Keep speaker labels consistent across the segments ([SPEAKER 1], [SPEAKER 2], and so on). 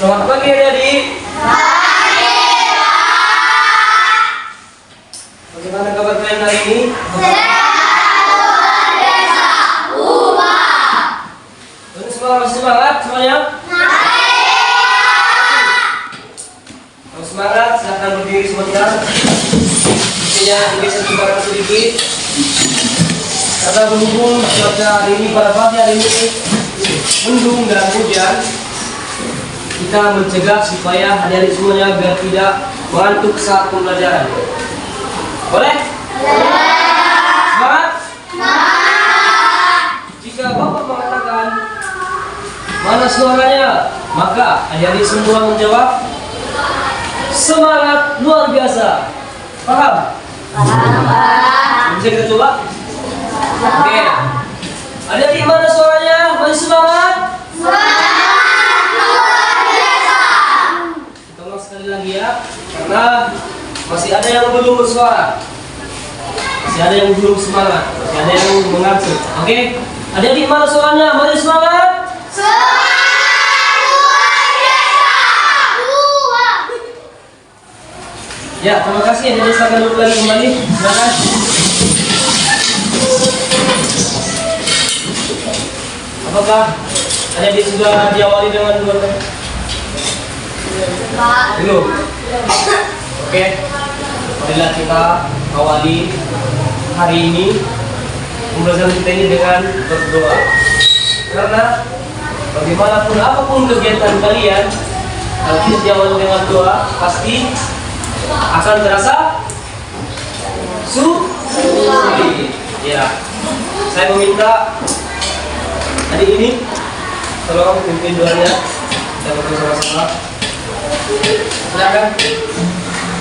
[SPEAKER 1] Selamat pagi adik-adik. Bagaimana kabar kalian hari ini? Masih semangat semuanya? Kalau semangat, silakan berdiri sebentar. Mestinya digeser ke belakang sedikit. Karena berhubung cuaca hari ini pada pagi hari ini mendung dan hujan, kita mencegah supaya adik-adik semuanya biar tidak mengantuk saat pembelajaran. Boleh? Semangat? Jika Bapak mengatakan mana suaranya, maka adik-adik semua menjawab semangat luar biasa. Paham? Bisa kita coba? Oke. Adik-adik mana suaranya? Masih semangat? Kita ulang sekali lagi ya, karena masih ada yang belum bersuara, masih ada yang belum semangat, masih ada yang mengantuk. Oke. Adik-adik mana suaranya? Masih semangat? Ya, terima kasih. Jadi silakan duduk lagi kembali. Silakan. Apakah adik-adik sudah diawali dengan dua? Belum. Oke. Marilah kita awali hari ini pembelajaran kita ini dengan berdoa. Karena bagaimanapun apapun kegiatan kalian, kalau tidak diawali dengan doa, pasti akan terasa sulit. Ya, saya meminta adik ini tolong pimpin doanya. Kita berdoa sama-sama. Silakan.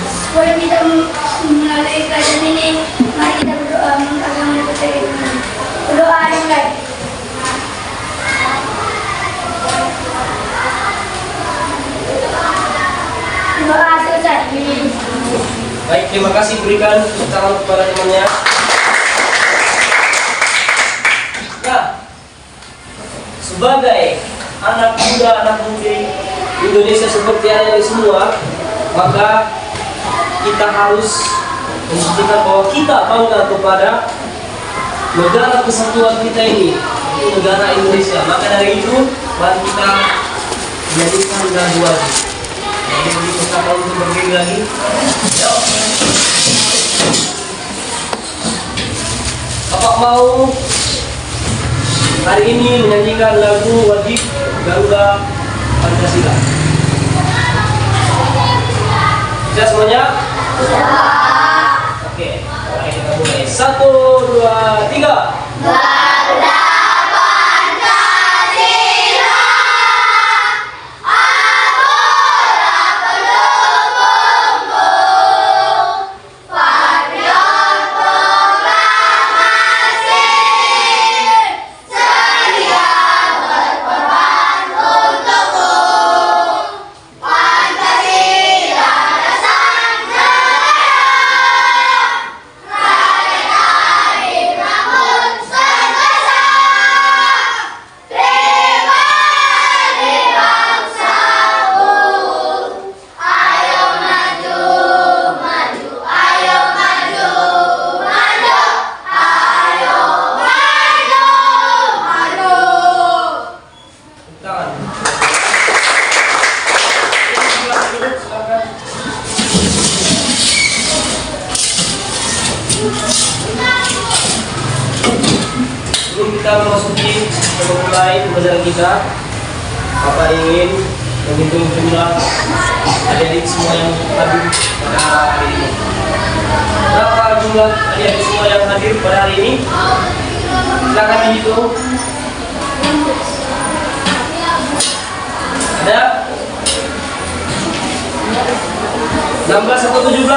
[SPEAKER 2] Supaya kita melalui keadaan ini, mari kita berdoa agar mendapatkan iman. Berdoa yang baik. Doa selesai.
[SPEAKER 1] Baik, terima kasih. Berikan tepuk tangan kepada temannya. Nah, sebagai anak muda, anak mudi Indonesia seperti adik-adik semua, maka kita harus membuktikan bahwa kita bangga kepada negara kesatuan kita ini, yaitu negara Indonesia. Maka dari itu, mari kita jadikan gaduh. Jadi dipersilakan untuk berdiri lagi. Bapak mau hari ini menyanyikan lagu wajib Garuda Pancasila. Bisa semuanya? Oke, mari kita mulai. 1, 2, 3.
[SPEAKER 2] Garuda
[SPEAKER 1] Sebelum kita memasuki memulai pembelajaran kita, Bapak ingin menghitung jumlah adik-adik semua yang hadir pada hari ini. Berapa jumlah adik-adik semua yang hadir pada hari ini? Silakan dihitung. Ada 16 atau 17? 17.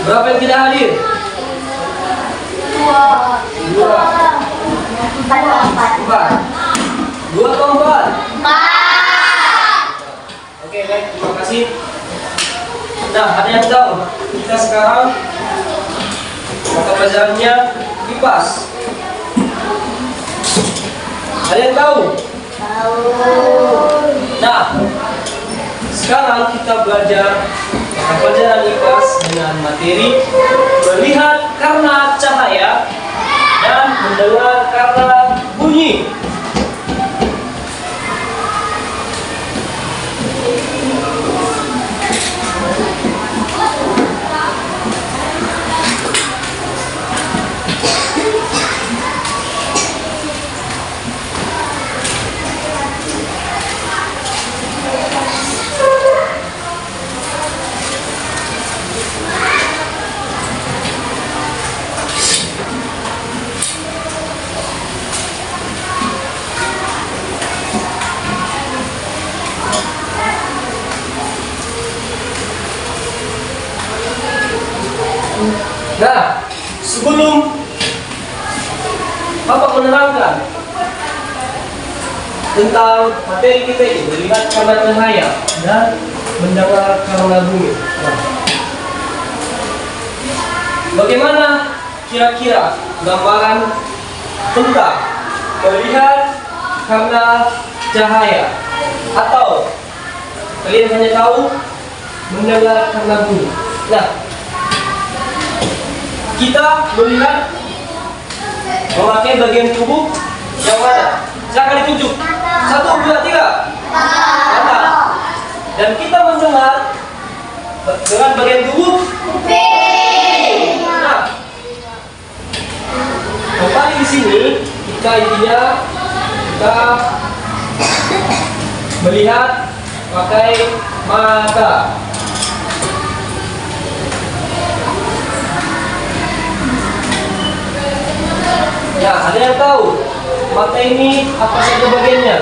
[SPEAKER 1] Berapa yang tidak hadir? 2. 4. 2 atau 4? Oke, baik, terima kasih. Nah, ada yang tahu kita sekarang mata pelajarannya IPAS. Ada yang tahu?
[SPEAKER 2] Tahu.
[SPEAKER 1] Nah, sekarang kita belajar pelajaran IPAS dengan materi melihat karena cahaya dan mendengar karena bunyi. Nah, sebelum Bapak menerangkan tentang materi kita ini, melihat karena cahaya dan mendengar karena bunyi. Nah, bagaimana kira-kira gambaran tentang melihat karena cahaya? Atau kalian hanya tahu mendengar karena bunyi? Nah, kita melihat memakai bagian tubuh yang mana? Silakan ditunjuk. 1, 2, 3. Mata. Dan kita mendengar dengan bagian tubuh kuping. Nah, kembali di sini kita intinya kita melihat pakai mata. Ya, ada yang tahu mata ini apa saja bagiannya?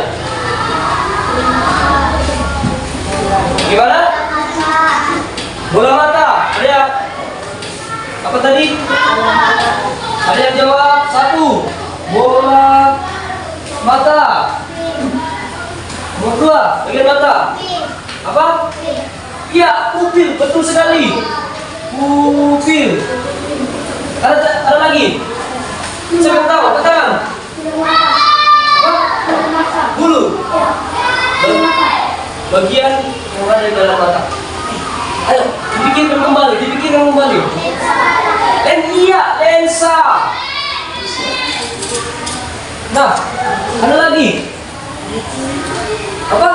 [SPEAKER 1] Gimana? Bola mata. Ada yang apa tadi? Ada yang jawab 1. Bola mata. Nomor 2, bagian mata. Apa? Iya, pupil. Betul sekali. Pupil. Ada lagi? Siapa yang tahu? Katakan. Bulu. Bagian yang ada di dalam mata. Ayo, dipikirkan kembali. Iya, lensa. Nah, ada lagi. Apa?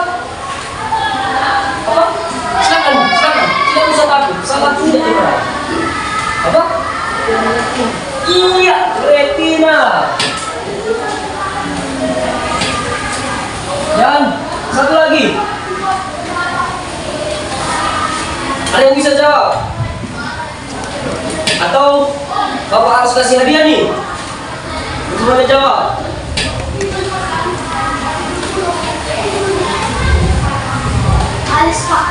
[SPEAKER 1] Silakan. Tidak usah takut. Salah tidak coba. Apa? Iya, retina. Dan satu lagi. Ada yang bisa jawab? Atau Bapak harus kasih hadiah nih? Bagaimana jawab?
[SPEAKER 2] Alis, Pak.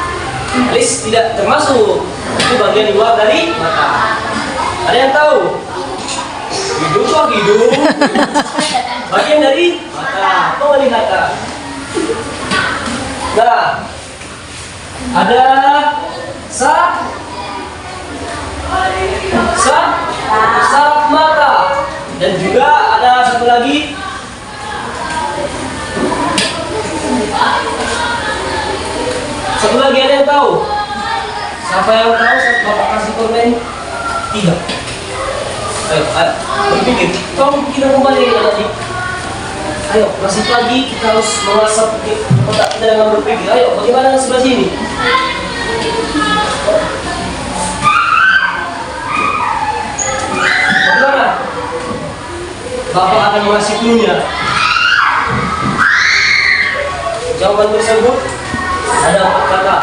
[SPEAKER 1] Alis tidak termasuk. Itu bagian luar dari mata. Ada yang tahu? Hidung. Bagian dari mata, penglihatan. Nah, ada saraf mata, dan juga ada satu lagi ada yang tahu? Siapa yang tahu? Bapak kasih komen 3. Ayo, berpikir. Tolong kita kembali ke tadi. Ayo, masih pagi kita harus mengasah otak kita dengan berpikir. Ayo, bagaimana yang sebelah sini? Bagaimana? Bapak akan mengasih clue-nya. Jawaban tersebut ada 4 kata.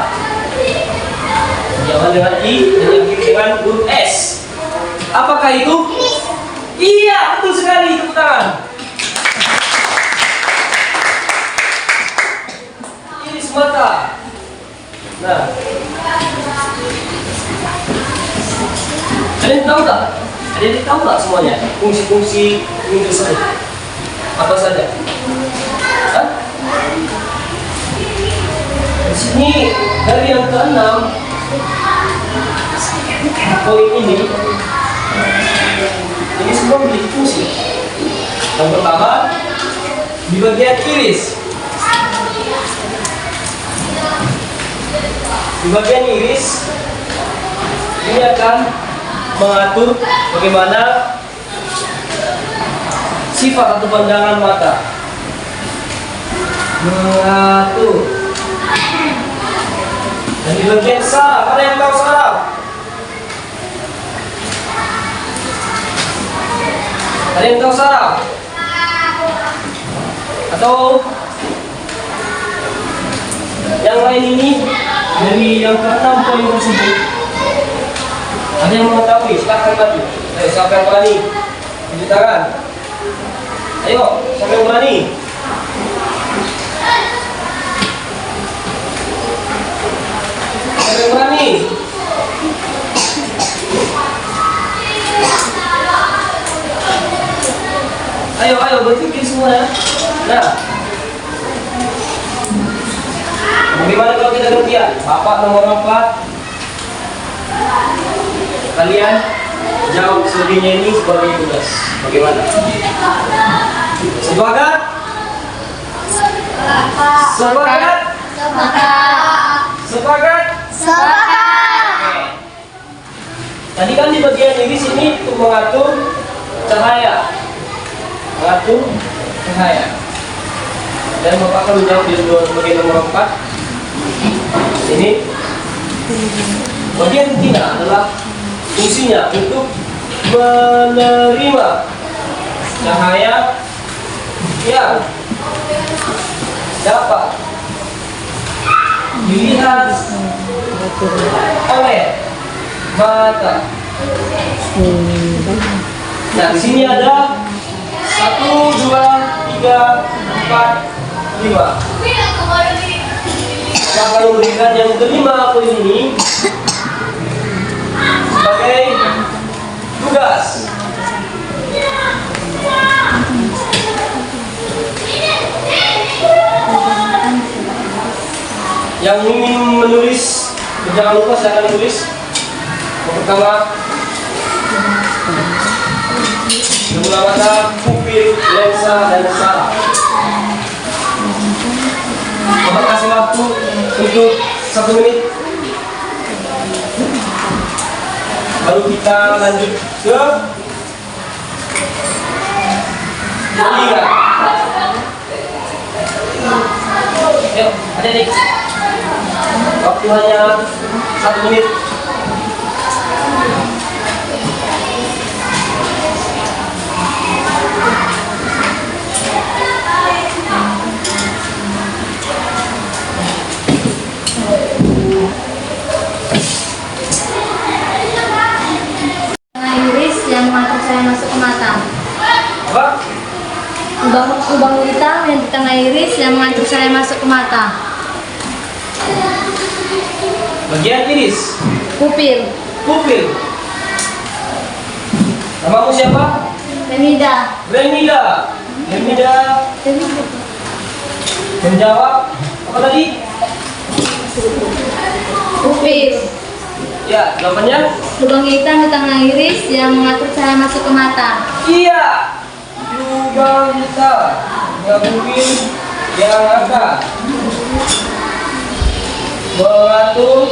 [SPEAKER 1] Jawaban dengan I dan yang kiri dengan huruf S. Apakah itu? Iya, betul sekali. Tepuk tangan. Iris mata. Nah, ada yang tahu tak? Ada yang tahu tak semuanya? Fungsi-fungsi Windows saya apa saja? Hah? Di sini dari yang ke-6 poin ini semua memiliki fungsi. Yang pertama, di bagian iris. Di bagian iris ini akan mengatur bagaimana sifat atau pandangan mata. Mengatur. Dan di bagian saraf, ada yang tahu saraf? Ada yang tahu saraf? Atau yang lain ini dari yang ke-6 poin tersebut? Ada yang mengetahui? Silakan maju. Ayo, siapa yang berani? Tunjuk tangan. Ayo, siapa yang berani? Siapa yang berani? Ayo, berpikir semua ya. Nah, bagaimana kalau kita gantian? Bapak nomor 4, kalian jawab selebihnya ini sebagai tugas. Bagaimana? Sepakat? Sepakat? Sepakat? Oke. Tadi kan di bagian iris ini untuk mengatur cahaya. Dan Bapak akan menjawab di bagian nomor 4. Ini bagian retina adalah fungsinya untuk menerima cahaya yang dapat dilihat oleh mata. Nah, di sini ada 1, 2, 3, 4, 5. Kita akan memberikan yang kelima poin ini sebagai tugas. Yang ingin menulis, jangan lupa silakan tulis. Yang pertama, jumlah mata, pupil, lensa, dan saraf. Bapak kasih waktu untuk 1 menit. Baru kita lanjut ke telinga. Yuk, adik-adik. Waktu hanya 1 menit.
[SPEAKER 3] Iris yang mengatur saya masuk ke mata.
[SPEAKER 1] Apa?
[SPEAKER 3] Lubang hitam yang di tengah iris yang mengatur saya masuk ke mata.
[SPEAKER 1] Bagian iris.
[SPEAKER 3] Pupil.
[SPEAKER 1] Namamu siapa?
[SPEAKER 3] Remida.
[SPEAKER 1] Remida. Menjawab apa tadi?
[SPEAKER 3] Pupil.
[SPEAKER 1] Ya, jawabannya?
[SPEAKER 3] Lubang hitam di tengah iris yang mengatur saya masuk ke mata.
[SPEAKER 1] Iya. Lubang hitam. Yang mungkin yang akan mengatur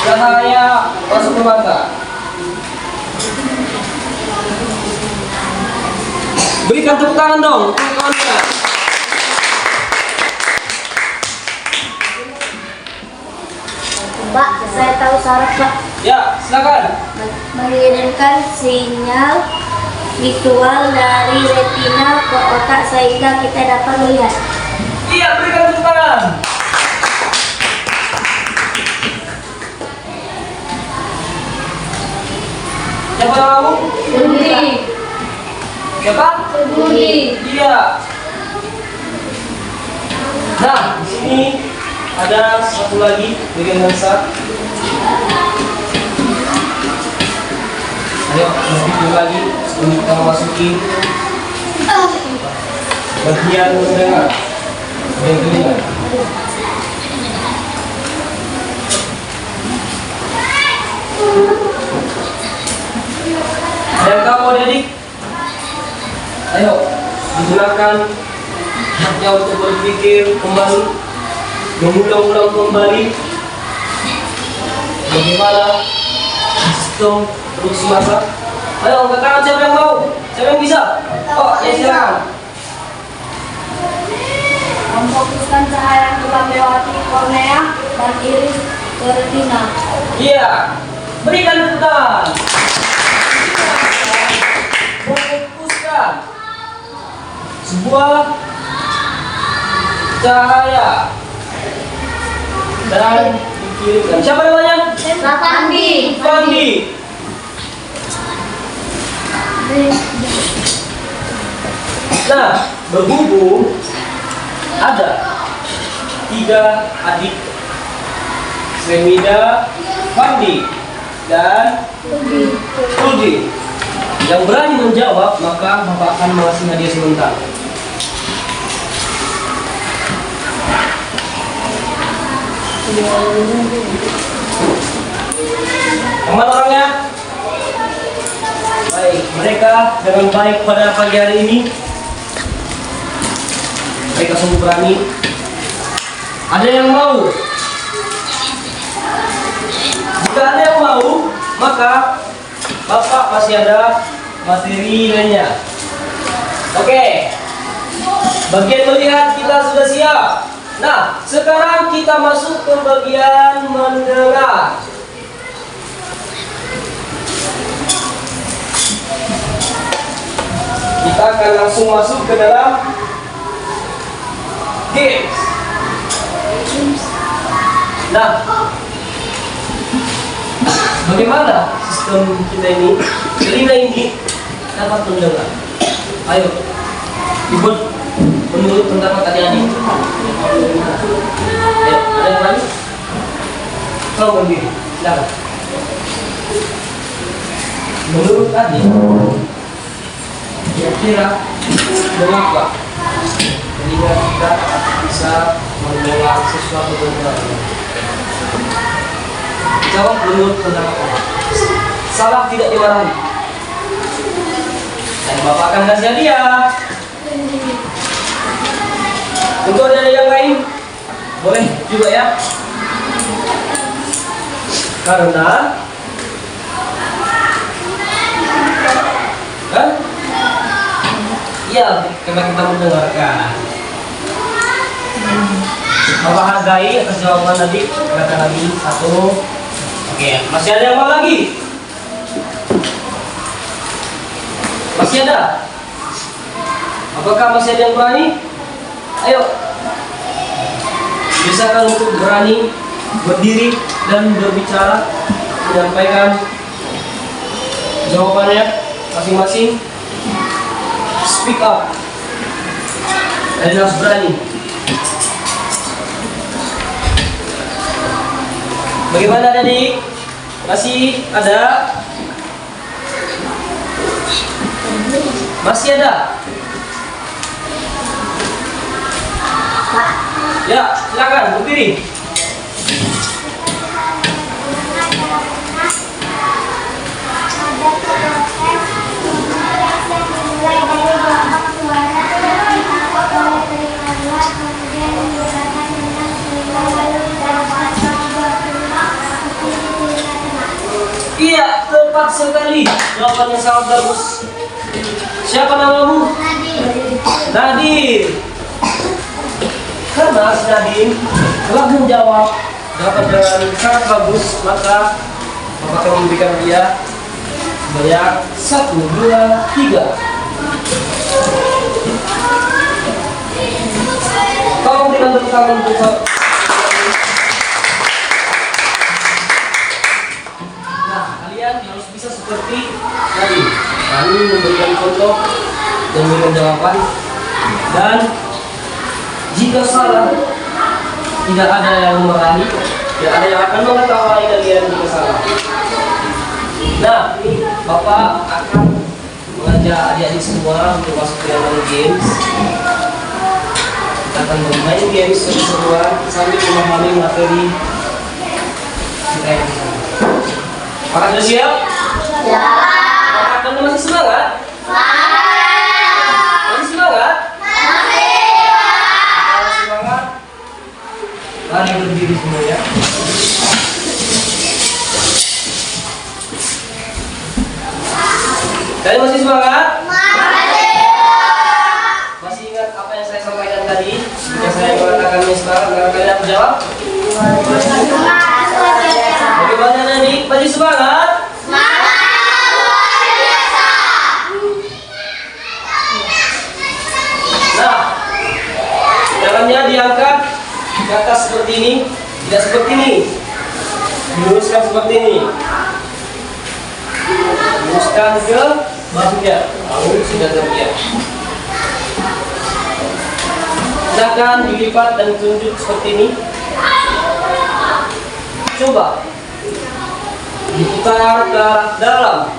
[SPEAKER 1] cahaya masuk ke mata. Berikan tepuk tangan dong. Kawan-kawan.
[SPEAKER 3] Pak, saya tahu saraf, Pak.
[SPEAKER 1] Ya, silakan.
[SPEAKER 3] Mengirimkan sinyal visual dari retina ke otak sehingga kita dapat melihat.
[SPEAKER 1] Iya, berikan tepuk tangan. Siapa namamu?
[SPEAKER 3] Budi.
[SPEAKER 1] Siapa?
[SPEAKER 3] Budi.
[SPEAKER 1] Iya. Nah, di sini ada satu lagi bagian lensa. Ayo, lebih lagi sebelum kita memasuki bagian mendengar. Bagian telinga. Dan kamu adik, ayo digunakan saatnya untuk berpikir kembali, mengulang-ulang kembali bagaimana sistem produksi massa. Ayo angkat tangan siapa yang mau? Siapa yang bisa? Oh, ya silakan.
[SPEAKER 3] Memfokuskan cahaya ke melewati kornea dan iris ke retina.
[SPEAKER 1] Iya, berikan tepuk tangan. Memfokuskan sebuah cahaya dan dikirimkan. Siapa namanya?
[SPEAKER 3] Rafandi.
[SPEAKER 1] Fandi. Nah, berhubung ada 3 adik, Semida, Fandi, dan Rudi. Yang berani menjawab, maka Bapak akan mengasih hadiah sebentar. Aman orangnya? Baik, mereka dengan baik pada pagi hari ini. Mereka sungguh berani. Ada yang mau? Jika ada yang mau, maka Bapak masih ada materi lainnya. Oke. Bagian melihat kita sudah siap. Nah, sekarang kita masuk ke bagian mendengar. Kita akan langsung masuk ke dalam games. Nah, bagaimana sistem kita ini? Telinga ini dapat mendengar. Ayo, dibuat menurut pendapat adik-adik. Ayo, ada yang lain? Kau berdiri, silakan. Menurut adik, kira-kira mengapa telinga kita bisa mendengar sesuatu benar? Jawab menurut pendapat Bapak. Salah tidak dimarahi. Dan Bapak akan kasih hadiah. Untuk ada yang lain, boleh juga ya. Karena iya, karena kita mendengarkan. Bapak hargai atas jawaban tadi. Katakan lagi 1. Oke, masih ada yang mau lagi? Masih ada? Apakah masih ada yang berani? Ayo. Biasakan untuk berani berdiri dan berbicara, menyampaikan jawabannya masing-masing. Speak up. Dan harus berani. Bagaimana adik? Masih ada? Masih ada? Ya, silakan berdiri. Iya, tepat sekali. Jawabannya sangat bagus. Siapa namamu? Nadir. Karena si Nadir telah menjawab jawaban dengan sangat bagus, maka Bapak akan memberikan dia sebanyak 1, 2, 3. Tolong berikan tepuk tangan untuk harus bisa seperti tadi, kami memberikan contoh dan memberikan jawaban, dan jika salah tidak ada yang memarahi, tidak ada yang akan mengetahui kalian jika salah. Nah, Bapak akan mengajak adik-adik semua untuk masuk ke dalam games. Kita akan bermain games seru-seruan sambil memahami materi kita yang di sana. Apakah sudah siap? Ya. Apakah Anda masih semangat? Masih semangat? Masih. semuanya. Kalian masih semangat? Masih ingat apa yang saya sampaikan tadi? Yang saya mengatakannya sekarang, kalian jawab? Bagaimana Nadik? Masih semangat? Nah, tangannya diangkat ke atas seperti ini, tidak seperti ini. Diluruskan seperti ini. Luruskan ke bahunya, bahu sudah terlihat. Silakan dilipat dan tunjuk seperti ini. Coba diputar ke arah dalam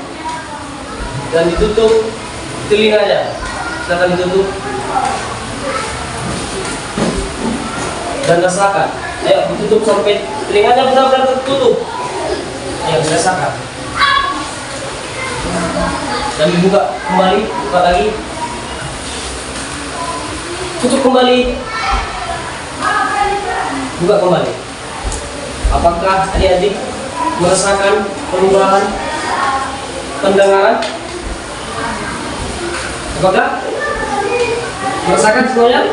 [SPEAKER 1] dan ditutup telinganya. Silakan ditutup dan rasakan. Ayo ditutup sampai telinganya benar-benar tertutup. Ayo rasakan. Dan dibuka kembali, buka lagi. Tutup kembali. Buka kembali. Apakah adik-adik merasakan perubahan pendengaran? Apakah merasakan semuanya?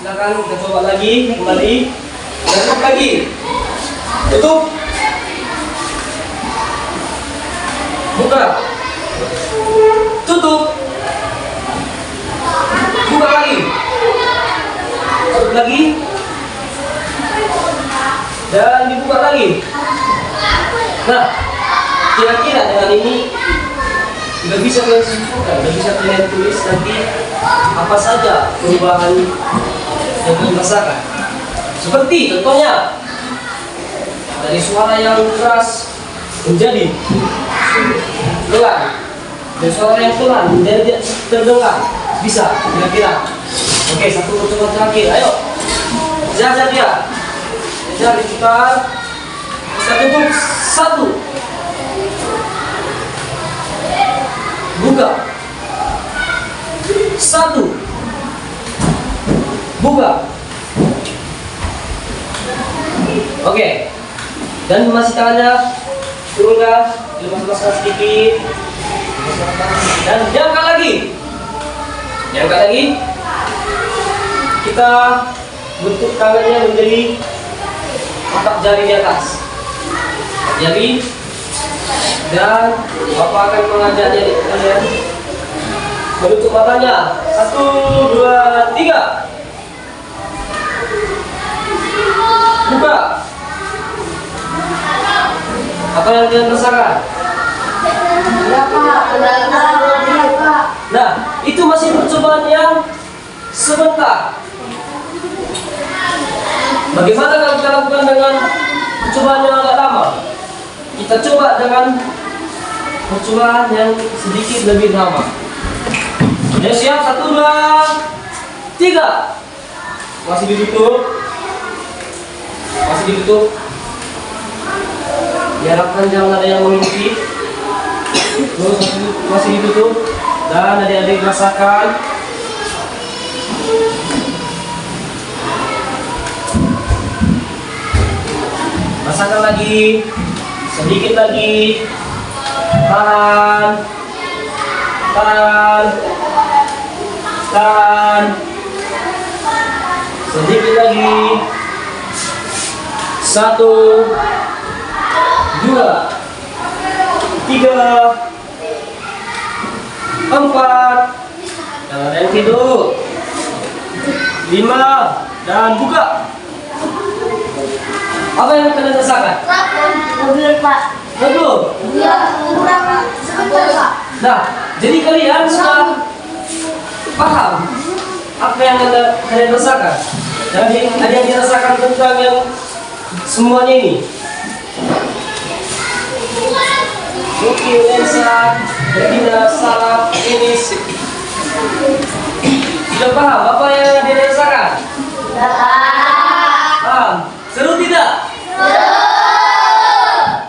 [SPEAKER 1] Silakan kita coba lagi, kembali. Tutup lagi. Tutup. Buka. Tutup. Buka lagi. Tutup lagi. Dan dibuka lagi. Nah, kira-kira dengan ini sudah bisa kalian simpulkan, sudah bisa kalian tulis nanti apa saja perubahan yang kalian rasakan. Seperti contohnya dari suara yang keras menjadi pelan, dari suara yang pelan menjadi terdengar. Bisa kira-kira. Oke, satu percobaan terakhir. Ayo, jajar dia. Jajar diputar. Kita tutup satu. Buka. Satu. Buka. Oke. Dan masih tangannya turunkan, dilepas-lepaskan sedikit. Dan diangkat lagi. Diangkat lagi. Kita bentuk tangannya menjadi empat jari di atas. Jari. Dan Bapak akan mengajak adik kalian menutup matanya. 1, 2, 3. Buka. Apa yang kalian rasakan? Nah, itu masih percobaan yang sebentar. Bagaimana kalau kita lakukan dengan percobaan yang agak lama? Kita coba dengan percobaan yang sedikit lebih lama. Ya, siap? 1, 2, 3. Masih ditutup. Masih ditutup. Diharapkan jangan ada yang mengintip. Terus masih ditutup. Dan adik-adik rasakan. Rasakan lagi. Sedikit lagi. Tahan. Tahan. Tahan. Sedikit lagi. 1, 2, 3, 4. Jangan yang tidur. 5. Dan buka. Apa yang kalian rasakan?
[SPEAKER 3] Mobil Pak.
[SPEAKER 1] Betul.
[SPEAKER 3] Iya, kurang sebentar Pak.
[SPEAKER 1] Nah, jadi kalian sudah paham apa yang kalian rasakan. Jadi ada yang dirasakan tentang yang semuanya ini. Oke, Lensa, Regina, Sarah, Enis. Sudah paham apa yang ada dirasakan? Paham? Seru tidak?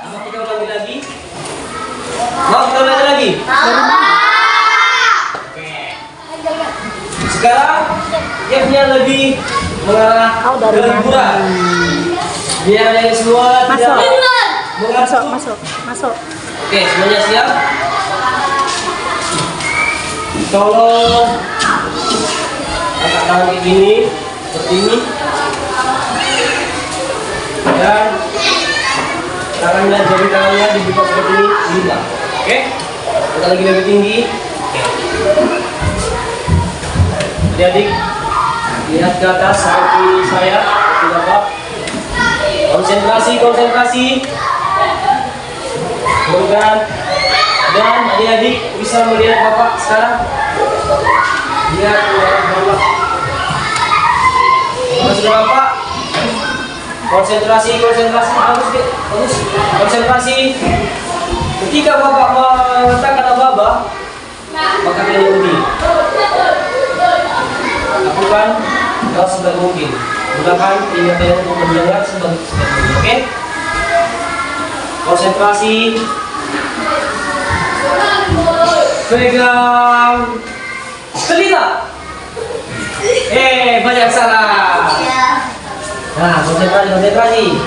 [SPEAKER 1] Mau kita ulangi lagi? Mau kita ulangi lagi? Oke. Sekarang gamenya lebih mengarah
[SPEAKER 3] Kau
[SPEAKER 1] ke
[SPEAKER 3] dari
[SPEAKER 1] liburan. Biar yang semua tidak mengantuk.
[SPEAKER 3] Masuk.
[SPEAKER 1] Oke, semuanya siap? Tolong angkat tangan kayak gini, seperti ini. Dan tangannya, jari tangannya dibuka seperti ini, lima. Oke? Kita lagi lebih tinggi. Oke. Adik-adik, lihat ke atas seperti saya, seperti Bapak. Konsentrasi. Bukan. Dan adik-adik bisa melihat Bapak sekarang. Lihat Bapak. Bapak sudah Bapak. Konsentrasi. Bagus. Konsentrasi. Ketika Bapak mengatakan apa-apa, maka diundi. Lakukan kalau sebaik mungkin. Gunakan ingatan untuk mendengar sebaik mungkin. Oke? Konsentrasi. Pegang telinga. Banyak salah. Nah, konsentrasi.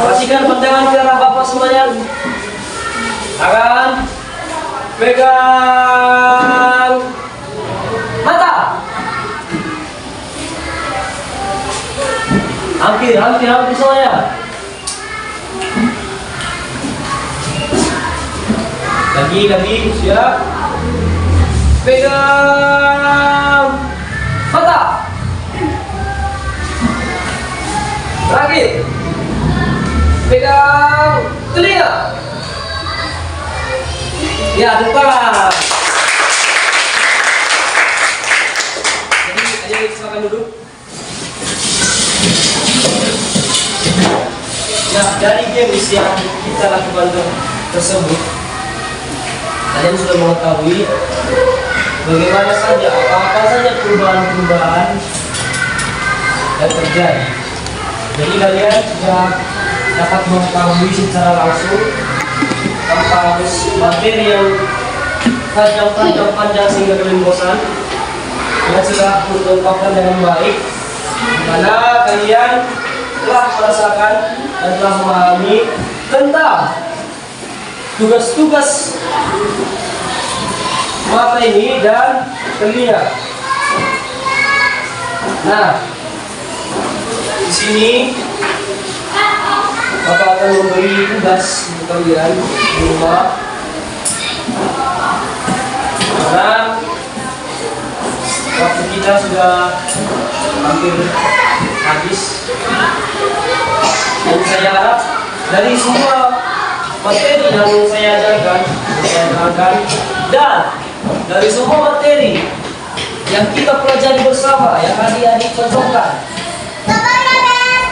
[SPEAKER 1] Pastikan pandangan ke arah Bapak semuanya. Tangan. Pegang mata. Hampir semuanya. Lagi, siap. Pegang mata. Terakhir. Pegang telinga. Ya, depan. Jadi, ayo silakan duduk. Nah, dari games yang kita lakukan tersebut, kalian sudah mengetahui bagaimana saja, apa saja perubahan-perubahan yang terjadi. Jadi kalian sudah dapat mengetahui secara langsung tanpa harus materi yang panjang sehingga kalian bosan. Kalian sudah mengungkapkan dengan baik, karena kalian telah merasakan dan telah memahami tentang tugas-tugas mata ini dan telinga. Nah, di sini Bapak akan memberi tugas untuk kalian di rumah, karena waktu kita sudah hampir habis. Dan saya harap dari semua materi yang saya ajarkan, dan dari semua materi yang kita pelajari bersama, yang adik-adik contohkan,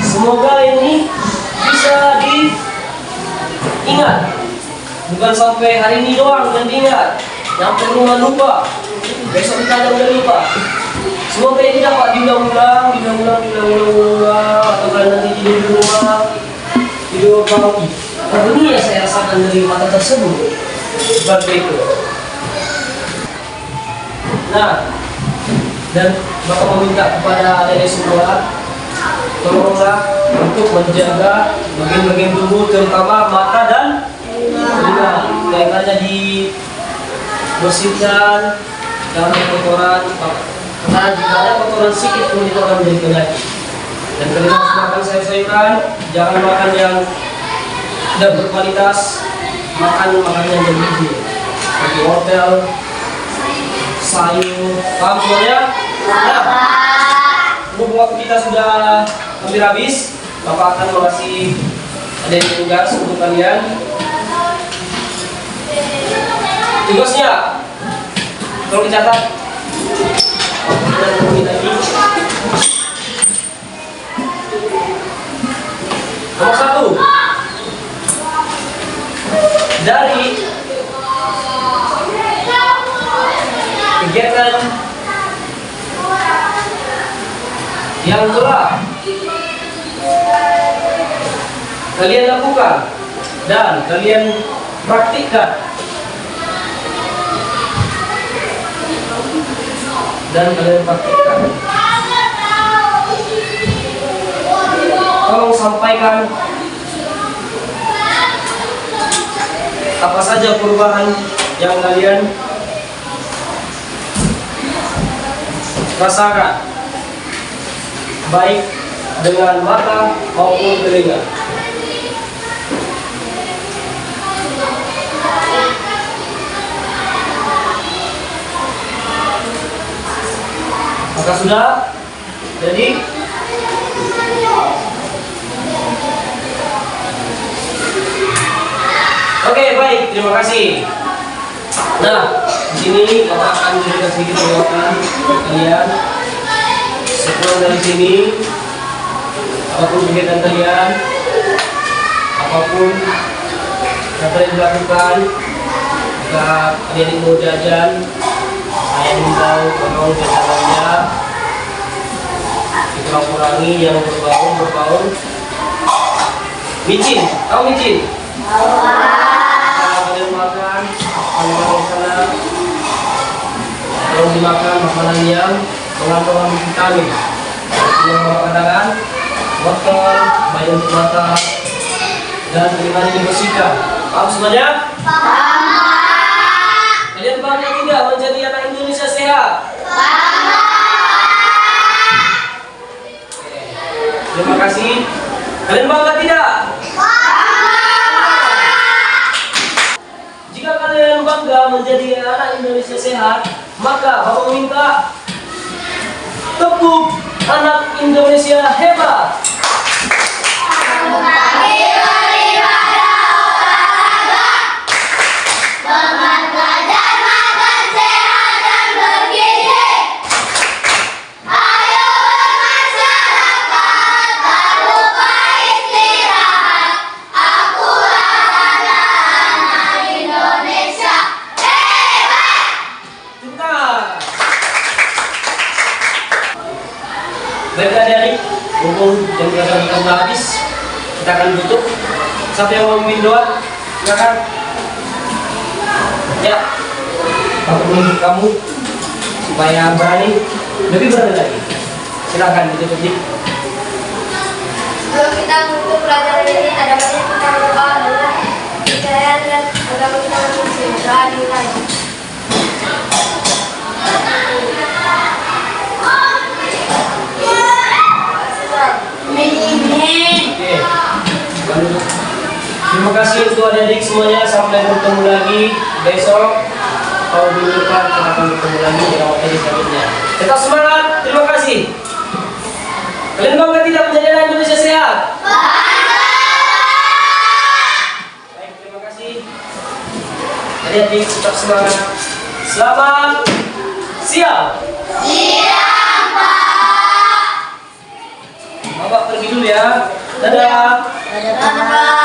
[SPEAKER 1] semoga ini bisa diingat. Bukan sampai hari ini doang yang diingat, yang perlu lupa, besok kita udah lupa. Semoga ini dapat diulang-ulang, atau kalian nanti tidur di rumah, tidur pagi. Ini yang saya rasakan dari mata tersebut seperti itu. Nah, dan Bapak meminta kepada adik semua, tolonglah untuk menjaga bagian-bagian tubuh, terutama mata dan telinga. Kaitannya dibersihkan, jangan kotoran. Karena jika ada kotoran sedikit pun itu akan menjadi penyakit. Dan kalian harus makan sayur-sayuran, jangan makan yang tidak berkualitas, makan makanan yang bergizi seperti wortel, sayur, paham semuanya? Nah, berhubung waktu kita sudah hampir habis, Bapak akan mengasih ada tugas untuk kalian. Tugasnya, tolong dicatat. Nomor 1, dari kegiatan yang telah kalian lakukan dan kalian praktikkan, sampaikan apa saja perubahan yang kalian rasakan, baik dengan mata maupun telinga. Maka sudah jadi oke, baik, terima kasih. Nah, di sini kita akan memberikan sedikit penguatan untuk kalian. Sepulang dari sini, apapun kegiatan kalian, apapun yang kalian lakukan, jika kalian mau jajan, saya himbau tolong jajanannya dikurangi, yang berbaur. Micin, kamu micin? Kalian makan makanan sana, tolong dimakan makanan yang mengandung vitamin, yang makanan wortel, bayam mata, dan telinga dibersihkan. Paham semuanya? Kalian bangga tidak menjadi anak Indonesia sehat? Terima kasih. Kalian bangga tidak? Jika kalian bangga menjadi anak Indonesia sehat, maka Bapak minta tepuk anak Indonesia hebat. Baik adik-adik, mumpung jam pelajaran kita sudah habis, kita akan tutup. Siapa yang mau memimpin doa? Silakan. Ya, aku menunjuk kamu supaya lebih berani lagi. Silakan ditutup.
[SPEAKER 3] Sebelum kita menutup pelajaran ini, ada banyak kita berdoa adalah percaya dan agama kita masing-masing. Doa dimulai.
[SPEAKER 1] Oke. Terima kasih untuk adik-adik semuanya. Sampai bertemu lagi besok. Kalau minggu depan kita akan bertemu lagi di materi selanjutnya. Tetap semangat. Terima kasih. Kalian bangga tidak menjadi anak Indonesia sehat? Baik, terima kasih. Adik-adik tetap semangat. Selamat siang. Bapak pergi dulu ya. Dadah.
[SPEAKER 3] Dadah.